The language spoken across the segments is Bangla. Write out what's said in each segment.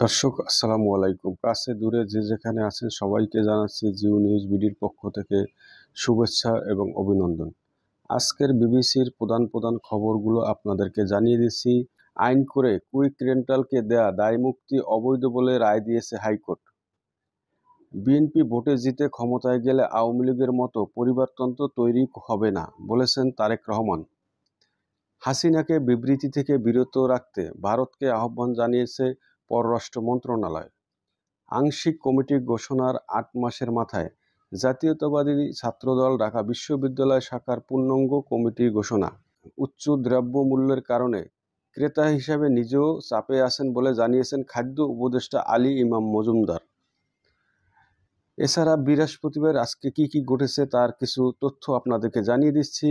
দর্শক আসসালামু আলাইকুম। কাছে দূরে যে যেখানে আছেন সবাইকে জানাচ্ছি জিও নিউজ বিডির পক্ষ থেকে শুভেচ্ছা এবং অভিনন্দন। আজকের বিবিসির প্রধান খবরগুলো আপনাদেরকে জানিয়ে দিচ্ছি। আইন করে কুইক রেন্টালকে দেয়া দায়মুক্তি অবৈধ বলে রায় দিয়েছে হাইকোর্ট। বিএনপি ভোটে জিতে ক্ষমতায় গেলে আওয়ামী লীগের মতো পরিবারতন্ত্র তৈরি হবে না বলেছেন তারেক রহমান। হাসিনাকে বিবৃতি থেকে বিরত রাখতে ভারতকে আহ্বান জানিয়েছে পররাষ্ট্র মন্ত্রণালয়। আংশিক কমিটি ঘোষণার ৮ মাসের মাথায় জাতীয়তাবাদী ছাত্রদল ঢাকা বিশ্ববিদ্যালয় শাখার পূর্ণাঙ্গ কমিটি ঘোষণা। উচ্চ দ্রব্যমূল্যের কারণে ক্রেতা হিসেবে নিজেও চাপে আছেন বলে জানিয়েছেন খাদ্য উপদেষ্টা আলী ইমাম মজুমদার। এছাড়া বৃহস্পতিবার আজকে কি ঘটেছে তার কিছু তথ্য আপনাদেরকে জানিয়ে দিচ্ছি।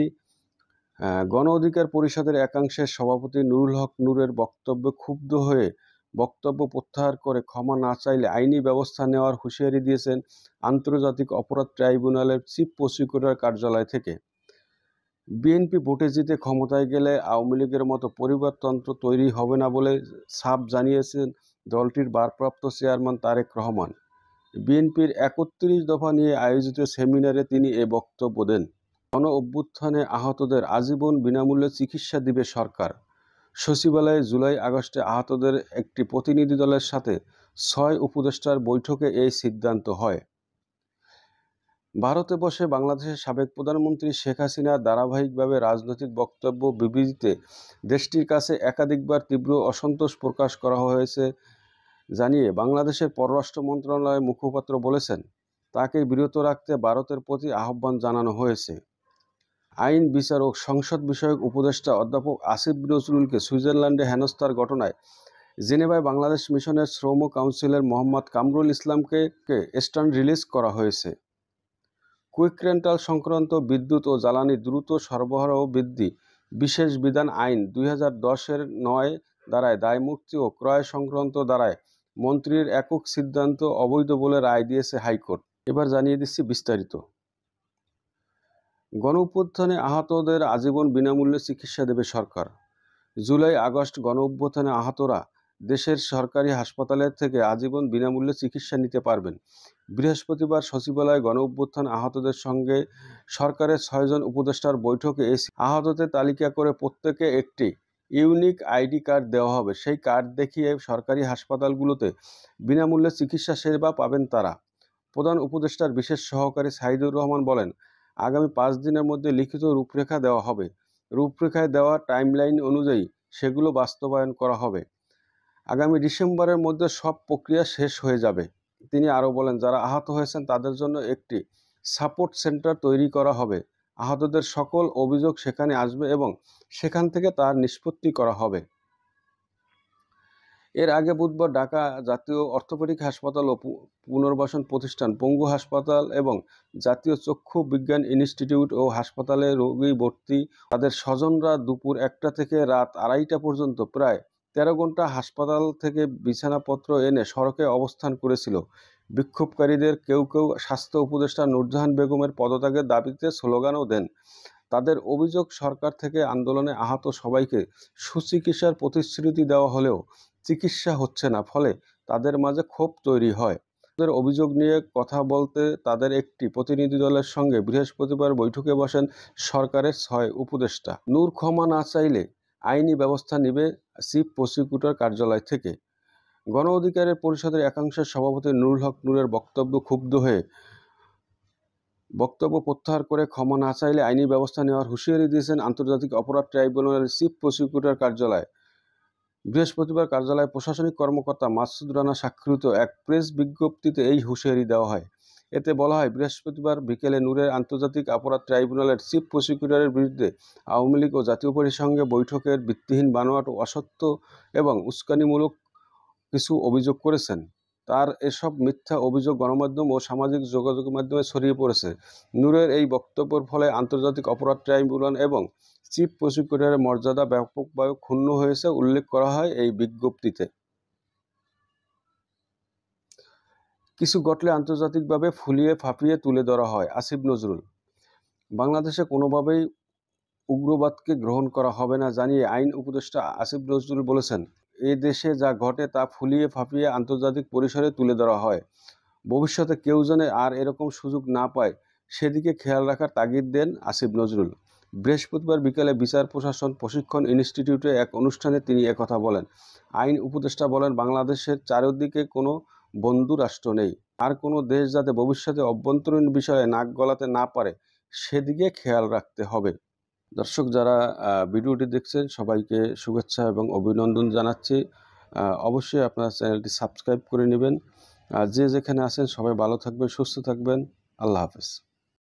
গণ অধিকার পরিষদের একাংশের সভাপতি নুরুল হক নূরের বক্তব্যে ক্ষুব্ধ হয়ে বক্তব্য প্রত্যাহার করে ক্ষমা না চাইলে আইনি ব্যবস্থা নেওয়ার হুঁশিয়ারি দিয়েছেন আন্তর্জাতিক অপরাধ ট্রাইব্যুনালের চিফ প্রসিকিউটর কার্যালয় থেকে। বিএনপি ভোটে জিতে ক্ষমতায় গেলে আওয়ামী লীগের মতো পরিবারতন্ত্র তৈরি হবে না বলে সাফ জানিয়েছেন দলটির ভারপ্রাপ্ত চেয়ারম্যান তারেক রহমান। বিএনপির ৩১ দফা নিয়ে আয়োজিত সেমিনারে তিনি এ বক্তব্য দেন। গণ অভ্যুত্থানে আহতদের আজীবন বিনামূল্যে চিকিৎসা দিবে সরকার। সচিবালয়ে জুলাই আগস্টে আহতদের একটি প্রতিনিধি দলের সাথে ৬ উপদেষ্টার বৈঠকে এই সিদ্ধান্ত হয়। ভারতে বসে বাংলাদেশের সাবেক প্রধানমন্ত্রী শেখ হাসিনার ধারাবাহিকভাবে রাজনৈতিক বক্তব্য বিবৃতিতে দেশটির কাছে একাধিকবার তীব্র অসন্তোষ প্রকাশ করা হয়েছে জানিয়ে বাংলাদেশের পররাষ্ট্র মন্ত্রণালয়ের মুখপাত্র বলেছেন, তাকে বিরত রাখতে ভারতের প্রতি আহ্বান জানানো হয়েছে। আইন, বিচার ও সংসদ বিষয়ক উপদেষ্টা অধ্যাপক আসিফ নজরুলকে সুইজারল্যান্ডে হেনস্থার ঘটনায় জেনেভায় বাংলাদেশ মিশনের শ্রম কাউন্সিলের মোহাম্মদ কামরুল ইসলামকে স্ট্যান্ড রিলিজ করা হয়েছে। কুইক রেন্টাল সংক্রান্ত বিদ্যুৎ ও জ্বালানি দ্রুত সরবরাহ বৃদ্ধি বিশেষ বিধান আইন ২০১০-এর ৯ ধারায় দায়মুক্তি ও ক্রয় সংক্রান্ত ধারায় মন্ত্রীর একক সিদ্ধান্ত অবৈধ বলে রায় দিয়েছে হাইকোর্ট। এবার জানিয়ে দিচ্ছি বিস্তারিত। গণঅভ্যুত্থানে আহতদের আজীবন বিনামূল্যে চিকিৎসা দেবে সরকার। জুলাই আগস্ট গণঅভ্যুত্থানে আহতরা দেশের সরকারি হাসপাতালের থেকে আজীবন বিনামূল্যে চিকিৎসা নিতে পারবেন। বৃহস্পতিবার সচিবালয়ে গণঅভ্যুত্থান আহতদের সঙ্গে সরকারের ৬ জন উপদেষ্টার বৈঠকে আহতদের তালিকা করে প্রত্যেকে একটি ইউনিক আইডি কার্ড দেওয়া হবে। সেই কার্ড দেখিয়ে সরকারি হাসপাতালগুলোতে বিনামূল্যে চিকিৎসা সেবা পাবেন তারা। প্রধান উপদেষ্টার বিশেষ সহকারী সাইদুর রহমান বলেন, আগামী ৫ দিনের মধ্যে লিখিত রূপরেখা দেওয়া হবে। রূপরেখায় দেওয়া টাইমলাইন অনুযায়ী সেগুলো বাস্তবায়ন করা হবে। আগামী ডিসেম্বরের মধ্যে সব প্রক্রিয়া শেষ হয়ে যাবে। তিনি আরও বলেন, যারা আহত হয়েছেন তাদের জন্য একটি সাপোর্ট সেন্টার তৈরি করা হবে। আহতদের সকল অভিযোগ সেখানে আসবে এবং সেখান থেকে তার নিষ্পত্তি করা হবে। এর আগে বুধবার ঢাকা জাতীয় অর্থোপেডিক হাসপাতাল ও পুনর্বাসন প্রতিষ্ঠান, পঙ্গু হাসপাতাল এবং জাতীয় চক্ষু বিজ্ঞান ইনস্টিটিউট ও হাসপাতালে রোগী ভর্তি তাদের স্বজনরা দুপুর ১টা থেকে রাত ২:৩০ পর্যন্ত প্রায় ১৩ ঘন্টা হাসপাতাল থেকে বিছানাপত্র এনে সড়কে অবস্থান করেছিল। বিক্ষোভকারীদের কেউ স্বাস্থ্য উপদেষ্টা নূরজাহান বেগমের পদত্যাগের দাবিতে স্লোগানও দেন। তাদের অভিযোগ, সরকার থেকে আন্দোলনে আহত সবাইকে সুচিকিৎসার প্রতিশ্রুতি দেওয়া হলেও চিকিৎসা হচ্ছে না, ফলে তাদের মাঝে ক্ষোভ তৈরি হয়। তাদের অভিযোগ নিয়ে কথা বলতে তাদের একটি প্রতিনিধি দলের সঙ্গে বৃহস্পতিবার বৈঠকে বসেন সরকারের ৬ উপদেষ্টা। নূর ক্ষমা না চাইলে আইনি ব্যবস্থা নেবে চিফ প্রসিকিউটর কার্যালয় থেকে। গণ অধিকারের পরিষদের একাংশের সভাপতি নুরুল হক নূরের বক্তব্য ক্ষুব্ধ হয়ে বক্তব্য প্রত্যাহার করে ক্ষমা না চাইলে আইনি ব্যবস্থা নেওয়ার হুঁশিয়ারি দিয়েছেন আন্তর্জাতিক অপরাধ ট্রাইব্যুনালের চিফ প্রসিকিউটর কার্যালয়। বৃহস্পতিবার কার্যালয়ের প্রশাসনিক কর্মকর্তা মাসুদ রানা স্বাক্ষরিত এক প্রেস বিজ্ঞপ্তিতে এই হুঁশিয়ারি দেওয়া হয়। এতে বলা হয়, বৃহস্পতিবার বিকেলে নূরের আন্তর্জাতিক অপরাধ ট্রাইব্যুনালের চিফ প্রসিকিউটরের বিরুদ্ধে আওয়ামী লীগ ও জাতীয় পার্টির সঙ্গে বৈঠকের ভিত্তিহীন, বানোয়াট ও অসত্য এবং উস্কানিমূলক কিছু অভিযোগ করেছেন। তার এসব মিথ্যা অভিযোগ গণমাধ্যম ও সামাজিক যোগাযোগ মাধ্যমে ছড়িয়ে পড়েছে। নূরের এই বক্তব্যের ফলে আন্তর্জাতিক অপরাধ ট্রাইব্যুনাল এবং চিফ প্রসিকিউটরের মর্যাদা ব্যাপকভাবে ক্ষুণ্ণ হয়েছে উল্লেখ করা হয় এই বিজ্ঞপ্তিতে। কিছু ঘটলে আন্তর্জাতিকভাবে ফুলিয়ে ফাঁপিয়ে তুলে ধরা হয়। আসিফ নজরুল, বাংলাদেশে কোনোভাবেই উগ্রবাদকে গ্রহণ করা হবে না জানিয়ে আইন উপদেষ্টা আসিফ নজরুল বলেছেন, এ দেশে যা ঘটে তা ফুলিয়ে ফাঁপিয়ে আন্তর্জাতিক পরিসরে তুলে ধরা হয়। ভবিষ্যতে কেউ যেন আর এরকম সুযোগ না পায় সেদিকে খেয়াল রাখার তাগিদ দেন আসিফ নজরুল। বৃহস্পতিবার বিকেলে বিচার প্রশাসন প্রশিক্ষণ ইনস্টিটিউটে এক অনুষ্ঠানে তিনি একথা বলেন। আইন উপদেষ্টা বলেন, বাংলাদেশের চারিদিকে কোনো বন্ধু রাষ্ট্র নেই, আর কোনো দেশ যাতে ভবিষ্যতে অভ্যন্তরীণ বিষয়ে নাক গলাতে না পারে সেদিকে খেয়াল রাখতে হবে। দর্শক যারা ভিডিওটি দেখছেন সবাইকে শুভেচ্ছা এবং অভিনন্দন জানাচ্ছি। অবশ্যই আপনারা চ্যানেলটি সাবস্ক্রাইব করে নেবেন। যে যেখানে আছেন সবাই ভালো থাকবেন, সুস্থ থাকবেন। আল্লাহ হাফেজ।